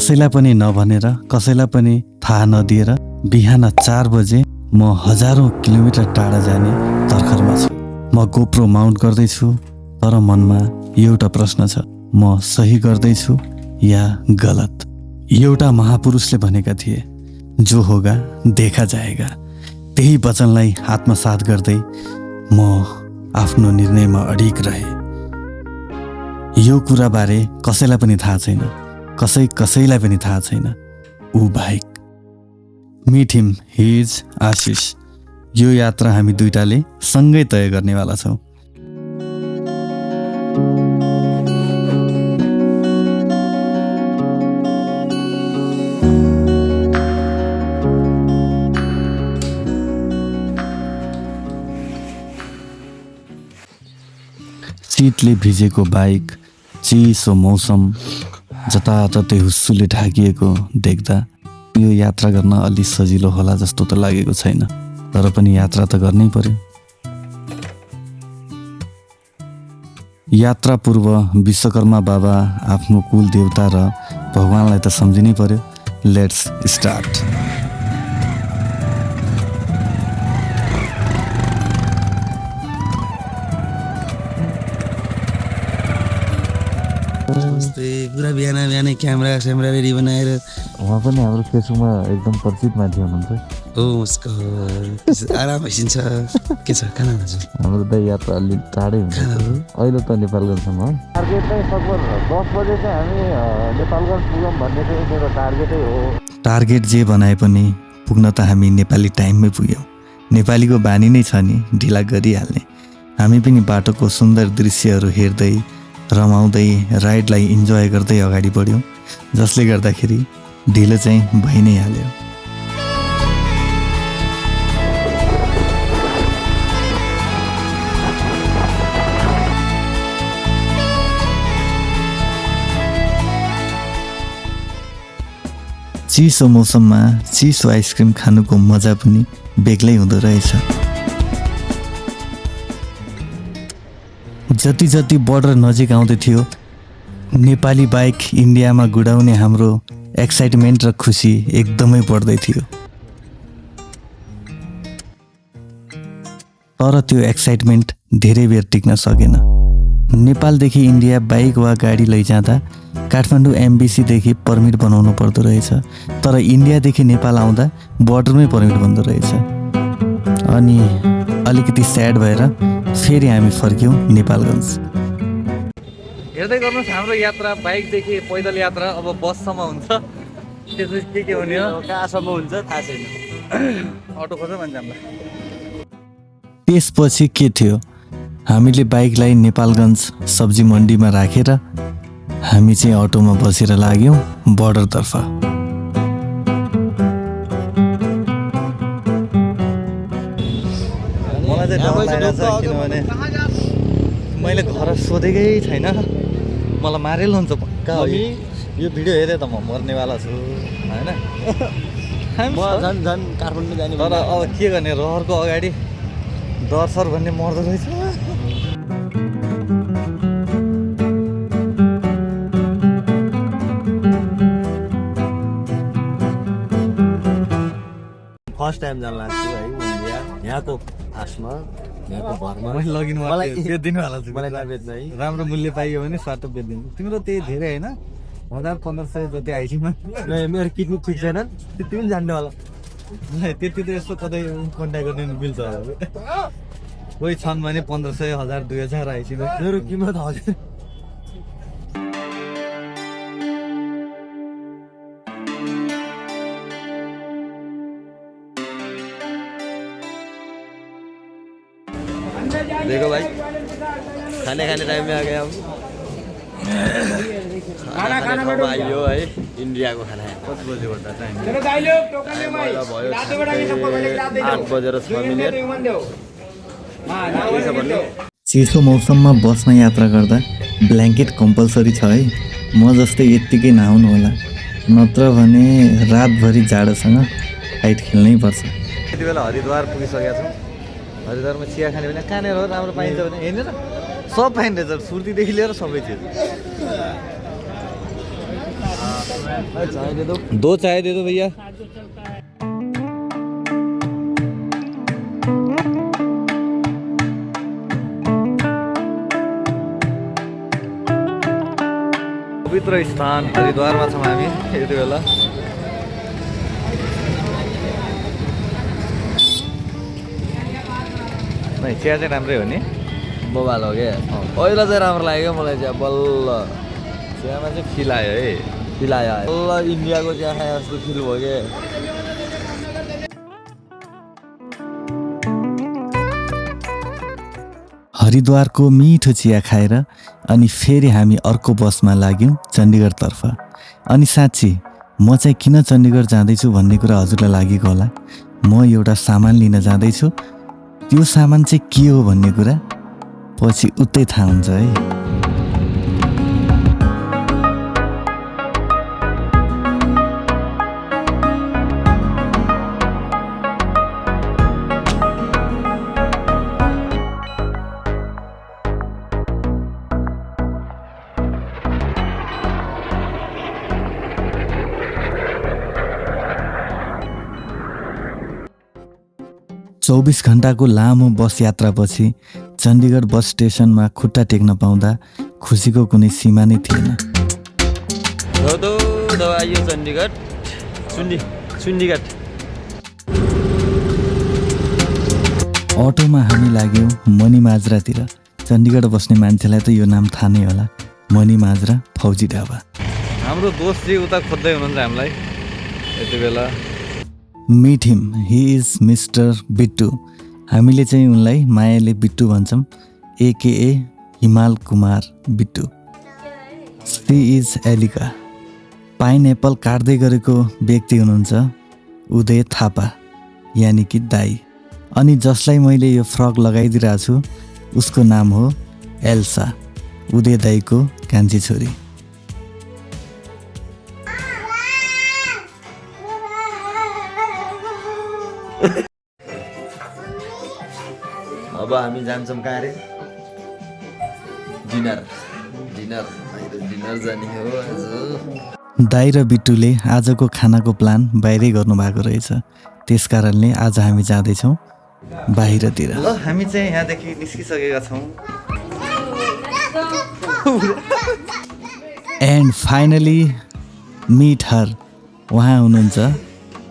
कसैलाई पनि नभनेर, कसैलाई पनि थाहा नदिएर बिहान 4 बजे म हजारौं किलोमिटर टाढा जाने तर्खरमा छु। म गोप्रो माउन्ट गर्दैछु, तर मनमा एउटा प्रश्न छ, म सही गर्दैछु या गलत? एउटा महापुरुषले भनेका थिए, जो होगा देखा जाएगा। त्यही वचनलाई आत्मसात गर्दै म आफ्नो निर्णयमा अडिग रहे। यो कुराबारे कसैलाई पनि थाहा छैन, कसैलाई पनि थाहा छैन, ऊ बाहेक। मिट हिम, ही इज आशिष। यो यात्रा हामी दुईटाले सँगै तय गर्नेवाला छौँ। शीतले भिजेको बाइक, चिसो मौसम, जताततै हुस्सुले ढाकिएको देख्दा यो यात्रा गर्न अलि सजिलो होला जस्तो त लागेको छैन, तर पनि यात्रा त गर्नै पर्यो। यात्रा पूर्व विश्वकर्मा बाबा, आफ्नो कुल देवता र भगवानलाई त सम्झिनै पर्यो। Let's start. पुरा बिहानै क्यामेरा रेडी बनाएर। उहाँ पनि हाम्रो फेसबुकमा एकदम परिचित मान्छे हुनुहुन्छ। आराम भइसिन्छ। के छ खाना खान्छ? हाम्रो त यात्रा अलि टाढै हुन्छ। अहिले त नेपालगञ्जसम्म टार्गेट चाहिँ सकभर 10 बजे चाहिँ हामी नेपालगञ्ज पुगौँ भन्ने चाहिँ मेरो टार्गेटै हो। टार्गेट जे बनाए पनि पुग्न त हामी नेपाली टाइममै पुग्यौँ। नेपालीको बानी नै छ नि ढिला गरिहाल्ने। हामी पनि बाटोको सुन्दर दृश्यहरू हेर्दै रमाउँदै राइडलाई इन्जोय गर्दै अगाडि बढ्यौँ, जसले गर्दाखेरि ढिलो चाहिँ भइ नै हाल्यो। चिसो मौसममा चिसो आइसक्रिम खानुको मजा पनि बेग्लै हुँदो रहेछ। जति जति बर्डर नजिक आउँदै थियो, नेपाली बाइक इन्डियामा गुडाउने हाम्रो एक्साइटमेन्ट र खुसी एकदमै बढ्दै थियो। तर त्यो एक्साइटमेन्ट धेरै बेर टिक्न सकेन। नेपालदेखि इन्डिया बाइक वा गाडी लैजाँदा काठमाडौँ एमबिसीदेखि पर्मिट बनाउनु पर्दो रहेछ, तर इन्डियादेखि नेपाल आउँदा बर्डरमै पर्मिट बन्दो रहेछ। अनि अलिकति स्याड भएर फेरि हामी फर्क्यौँ नेपालगञ्ज। हेर्दै गर्नुहोस् हाम्रो यात्रा बाइकदेखि पैदल यात्रा अब बससम्म हुन्छ। त्यसपछि के हुने हो, कहाँसम्म हुन्छ थाहा छैन। अटो खोज्छ मान्छे हामीलाई। त्यसपछि के थियो, हामीले बाइकलाई नेपालगञ्ज सब्जी मन्डीमा राखेर हामी चाहिँ अटोमा बसेर लाग्यौँ बर्डरतर्फ। मलाई चाहिँ डर लागिरहेछ, किनभने मैले घर सोधेकै छैन, मलाई मारेल हुन्छ पक्का। यो भिडियो हेरेँ त म मर्नेवाला छु होइन। झन् काठमाडौँ जाने। तर अब के गर्ने, रहरको अगाडि डरसर भन्ने मर्दो रहेछ। फर्स्ट टाइम जान लाग्छु है इन्डिया। यहाँको खासमा यहाँको घरमा मैले लगिनु बेचिदिनुवाला छु। मलाई नबेच्नु है। राम्रो मूल्य पाइयो भने स्वाटो बेचिदिनु। तिम्रो त्यही धेरै होइन, 1000-1500 जति आइसिमा। मेरो किडनी ठिक छैन, त्यति पनि जान्नेवाला। त्यति त यस्तो कतै कन्ट्याक्ट गर्ने मिल्छ होला। कोही छन् भने 1500, 1000, 2000 आइसिमा। मेरो किमत 1000। देखो भाई, खाने टाइम में आ गया हम। खाना आइयो है, इन्डियाको खाना। 5 बजेबाट टाइम भयो 8:06 चिसो मौसममा बसमा यात्रा गर्दा ब्ल्याङ्केट कम्पलसरी छ है। म जस्तै यत्तिकै नआउनु होला, नत्र भने रातभरि जाडोसँग फाइट खेल्नै पर्छ। यति बेला हरिद्वार पुगिसकेका छौँ। हरिद्वारमा चिया खाने भने कहाँनिर राम्रो पाइन्छ भने हेर्नु न, सब पाइँदो रहेछ, सुर्तीदेखि लिएर सबै चिज। दो चाय दे दो भैया। पवित्र स्थान हरिद्वारमा छौँ हामी यति बेला। नै चिया चाहिँ राम्रै हो नि, बबाल हो क्या। पहिला चाहिँ राम्रो लाग्यो मलाई चिया, बल्ल चियामा चाहिँ फिल आयो है। फिल आयो बल्ल इन्डियाको चिया खाए जस्तो फिल भयो क्या। हरिद्वारको मिठो चिया खाएर अनि फेरि हामी अर्को बसमा लाग्यौँ चण्डीगढतर्फ। अनि साँच्ची म चाहिँ किन चण्डीगढ जाँदैछु भन्ने कुरा हजुरलाई लागेको होला। म एउटा सामान लिन जाँदैछु, त्यो सामान चाहिँ के हो भन्ने कुरा पछि उतै थाहा हुन्छ है। चौबिस घन्टाको लामो बस यात्रापछि चण्डीगढ बस स्टेसनमा खुट्टा टेक्न पाउँदा खुसीको कुनै सीमा नै थिएन। आइयो चण्डीगढ, चण्डीगढ। अटोमा हामी लाग्यौँ मणिमाजरातिर। चण्डीगढ बस्ने मान्छेलाई त यो नाम थाहा नै होला, मणिमाजरा फौजी ढाबा। हाम्रो दोस्त चाहिँ उता खोज्दै हुनुहुन्छ हामीलाई यति बेला। Meet him, he is mister Bittu. हामीले चाहिँ उनलाई मायाले बिट्टू भन्छौँ, AKA Himal Kumar Bittu. She is Elika. Pineapple काट्दै गरेको व्यक्ति हुनुहुन्छ उदय थापा, यानि कि दाई। अनि जसलाई मैले यो फ्रक लगाइदिरहेको छु उसको नाम हो एल्सा, उदय दाईको कान्छी छोरी। अब हामी जान्छौँ कहाँ अरे? डिनर जाने हो आज। दाई र बिट्टुले आजको खानाको प्लान बाहिरै गर्नुभएको रहेछ, त्यस कारणले आज हामी जाँदैछौँ बाहिरतिर। ल हामी चाहिँ यहाँदेखि निस्किसकेका छौँ। एन्ड फाइनली मिट हर। उहाँ हुनुहुन्छ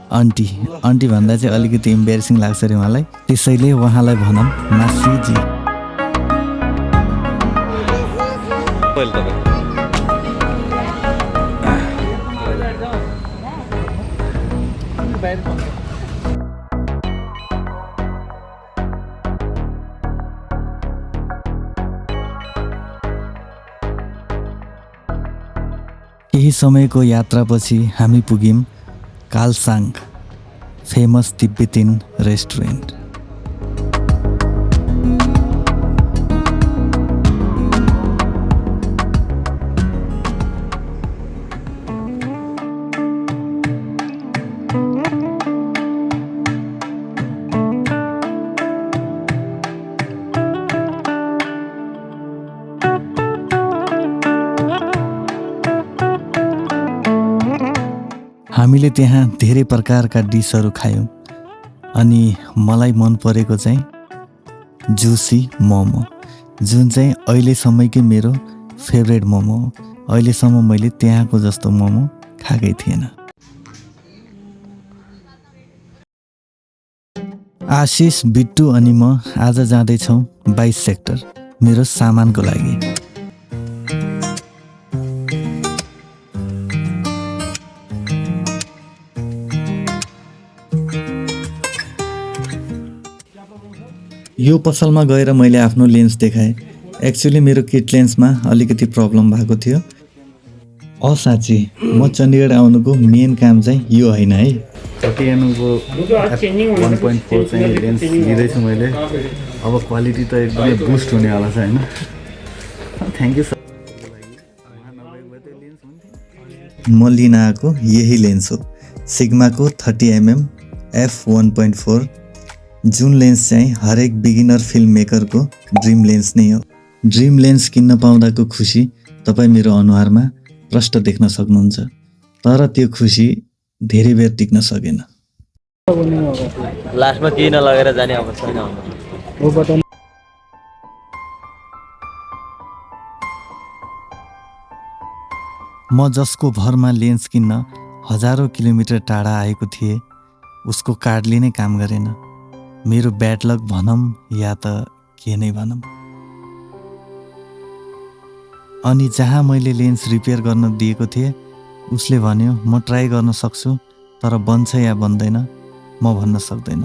आन्टी। आन्टी भन्दा चाहिँ अलिकति इम्बेरेसिङ लाग्छ अरे उहाँलाई, त्यसैले उहाँलाई भनौँ मासीजी। केही समयको यात्रापछि हामी पुग्यौँ कालसाङ, फेमस तिब्बतीन रेस्टुरेन्ट। हामीले त्यहाँ धेरै प्रकारका डिसहरू खायौँ अनि मलाई मन परेको चाहिँ जुसी मोमो, जुन चाहिँ अहिलेसम्मकै मेरो फेभरेट मोमो हो। अहिलेसम्म मैले त्यहाँको जस्तो मोमो खाएकै थिएन। आशिष, बिट्टू अनि म आज जाँदैछौँ 22 सेक्टर मेरो सामानको लागि। यो पसलमा गएर मैले आफ्नो लेन्स देखाएँ। एक्चुअली मेरो किट लेन्समा अलिकति प्रब्लम भएको थियो। साँच्ची म चण्डीगढ आउनुको मेन काम चाहिँ यो होइन है। 30mm 1.4 चाहिँ लेन्स लिँदैछु मैले। अब क्वालिटी त एकदमै बुस्ट हुने वाला छ होइन। Thank you sir. म लिन आएको यही लेन्स हो, सिग्माको 30mm f1.4, जुन लेन्स चाहिँ हरेक बिगिनर फिल्म मेकरको ड्रिम लेन्स नै हो। ड्रिम लेन्स किन्न पाउँदाको खुसी तपाईँ मेरो अनुहारमा प्रष्ट देख्न सक्नुहुन्छ। तर त्यो खुसी धेरै बेर टिक्न सकेन। लास्टमा केही नलगेर जाने अवस्था छैन हाम्रो। म जसको भरमा लेन्स किन्न हजारौँ किलोमिटर टाढा आएको थिएँ उसको कार्डले नै काम गरेन। मेरो ब्याड लक भनौँ या त के नै भनौँ। अनि जहाँ मैले लेन्स रिपेयर गर्न दिएको थिएँ उसले भन्यो म ट्राई गर्न सक्छु तर बन्छ या बन्दैन म भन्न सक्दैन।